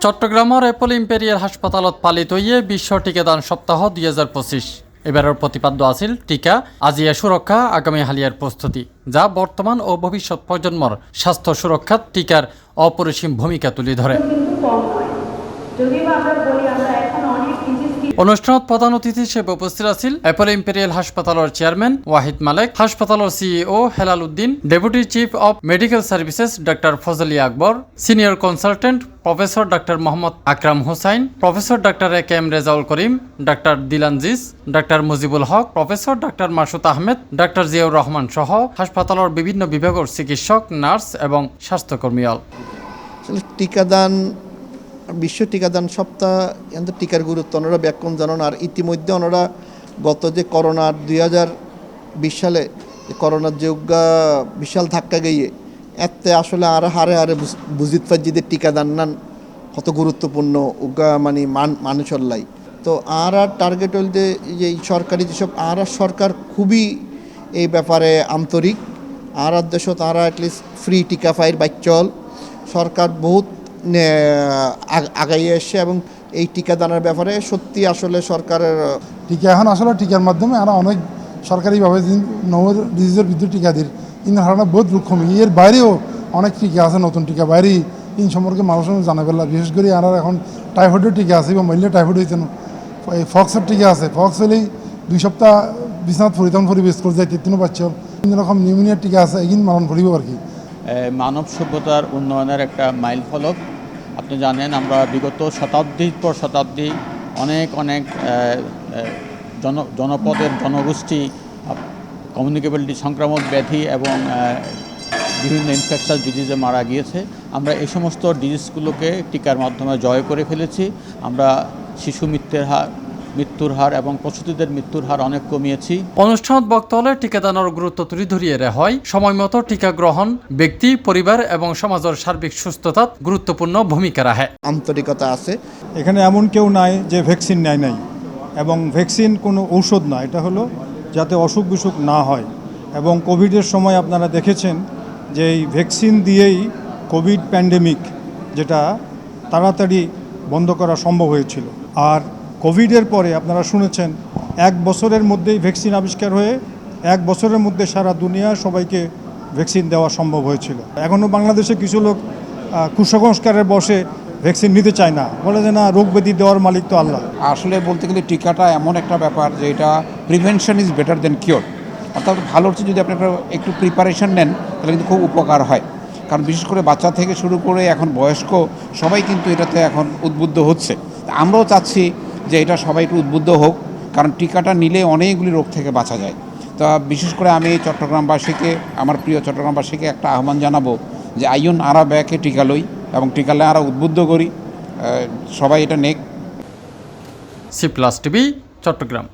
চট্টগ্রামের Apple imperial হাসপাতালত পালিত হয়ে বিশ্ব টিকাদান সপ্তাহ 2025 এবারের প্রতিপাদ্য আছিল টিকা আজিয়া সুরক্ষা আগামী হালিয়ার প্রস্তুতি, যা বর্তমান ও ভবিষ্যৎ প্রজন্মর স্বাস্থ্য সুরক্ষাত টিকার অপরিসীম ভূমিকা তুলে ধরে। অনুষ্ঠানত প্রধান অতিথি হিসেবে উপস্থিত আছিল অ্যাপল ইম্পেরিয়াল হাসপাতালের চেয়ারম্যান ওয়াহিদ মালেক, হাসপাতালের CEO Helal Uddin, deputy chief of medical services ডাক্তার Fazli Akbar, senior consultant professor ডাক্তার মোহাম্মদ আকরাম হোসাইন, প্রফেসর ডাক্তার এ.কে.এম. রেজাউল করিম, ডাক্তার দিলানজিস, ডাক্তার মুজিবুল হক, প্রফেসর ডাক্তার মাসুদ আহমেদ, ডাক্তার জিয়াউর রহমান সহ হাসপাতালের বিভিন্ন বিভাগের চিকিৎসক, নার্স এবং স্বাস্থ্যকর্মীল। টিকাদান বিশ্ব টিকাদান সপ্তাহ টিকার গুরুত্ব ওনারা ব্যাখ্যান জানান। আর ইতিমধ্যে ওনারা গত যে করোনার 2020 সালে করোনার যে বিশাল ধাক্কা গিয়ে এতে আসলে আর হারে হারে বুঝিত ফাজিদের টিকাদান নান কত গুরুত্বপূর্ণ মানে মানুষের লাই। তো আর টার্গেট হল যে এই সরকারি যেসব আর সরকার খুবই এই ব্যাপারে আন্তরিক। আর দেশত আর অ্যাটলিস্ট ফ্রি টিকা ফাইর বাচ্চল সরকার বহুত আগাইয়ে এসছে এবং এই টিকাদানের ব্যাপারে সত্যি আসলে সরকারের টিকা এখন আসলে টিকার মাধ্যমে আমরা অনেক সরকারিভাবে ডিজিজের বিদ্যুৎ টিকা দিই কিন্তু ধারণা বহুত রুক্ষম। এর বাইরেও অনেক টিকা আছে, নতুন টিকা বাইরেই ইন সম্পর্কে মানুষ জানা পেলা। বিশেষ করে আর এখন টাইফয়েডের টিকা আছে বা মহিলা টাইফয়েড হয়েছে, এই ফক্সের টিকা আছে। ফক্স হলেই 2 সপ্তাহ বিছনাথ পরিধান পরিবেশ করে যায়, 3 বাচ্চা বিভিন্ন রকম নিউমোনিয়ার টিকা আছে, এগিন মারণ করিব আর কি। মানব সভ্যতার উন্নয়নের একটা মাইল ফলক। আপনি জানেন আমরা বিগত শতাব্দীর পর শতাব্দী অনেক জনপদের জনগোষ্ঠী কমিউনিকেবিলিটি সংক্রামক ব্যাধি এবং বিভিন্ন ইনফেকশাস ডিজিজে মারা গিয়েছে। আমরা এই সমস্ত ডিজিজগুলোকে টিকার মাধ্যমে জয় করে ফেলেছি। আমরা শিশু মৃত্যুর হার এবং প্রসূতিদের মৃত্যুর হার অনেক কমিয়েছি। অনুষ্ঠানত বক্তব্যে টিকাদানের গুরুত্ব তুলে ধরিয়ে হয় সময় মতো টিকা গ্রহণ ব্যক্তি, পরিবার এবং সমাজের সার্বিক সুস্থতাত গুরুত্বপূর্ণ ভূমিকা রাখে। আন্তরিকতা আছে। এখানে এমন কেউ নাই যে ভ্যাকসিন নেয় নাই, এবং ভ্যাকসিন কোনো ঔষধ না, এটা হলো যাতে অসুখ বিসুখ না হয়। এবং কোভিডের সময় আপনারা দেখেছেন যে এই ভ্যাকসিন দিয়েই কোভিড প্যান্ডেমিক যেটা তাড়াতাড়ি বন্ধ করা সম্ভব হয়েছিল। আর কোভিডের পরে আপনারা শুনেছেন 1 বছরের মধ্যেই ভ্যাকসিন আবিষ্কার হয়ে 1 বছরের মধ্যে সারা দুনিয়া সবাইকে ভ্যাকসিন দেওয়া সম্ভব হয়েছিল। এখনও বাংলাদেশে কিছু লোক কুসংস্কারের বসে ভ্যাকসিন নিতে চায় না, বলে যে না, রোগ ব্যাধি দেওয়ার মালিক তো আল্লাহ। আসলে বলতে গেলে টিকাটা এমন একটা ব্যাপার যে এটা prevention is better then cure. অর্থাৎ ভালো হচ্ছে যদি আপনি একটু প্রিপারেশন নেন তাহলে কিন্তু খুব উপকার হয়। কারণ বিশেষ করে বাচ্চা থেকে শুরু করে এখন বয়স্ক সবাই কিন্তু এটাতে এখন উদ্বুদ্ধ হচ্ছে। আমরাও চাচ্ছি যে এটা সবাই একটু উদ্বুদ্ধ হোক, কারণ টিকাটা নিলে অনেকগুলি রোগ থেকে বাঁচা যায়। তা বিশেষ করে আমি চট্টগ্রামবাসীকে, আমার প্রিয় চট্টগ্রামবাসীকে একটা আহ্বান জানাবো যে আইন আরা ব্যাকে টিকা লই এবং টিকালে আরা উদ্বুদ্ধ করি, সবাই এটা নেক। C+ TV Chittagong.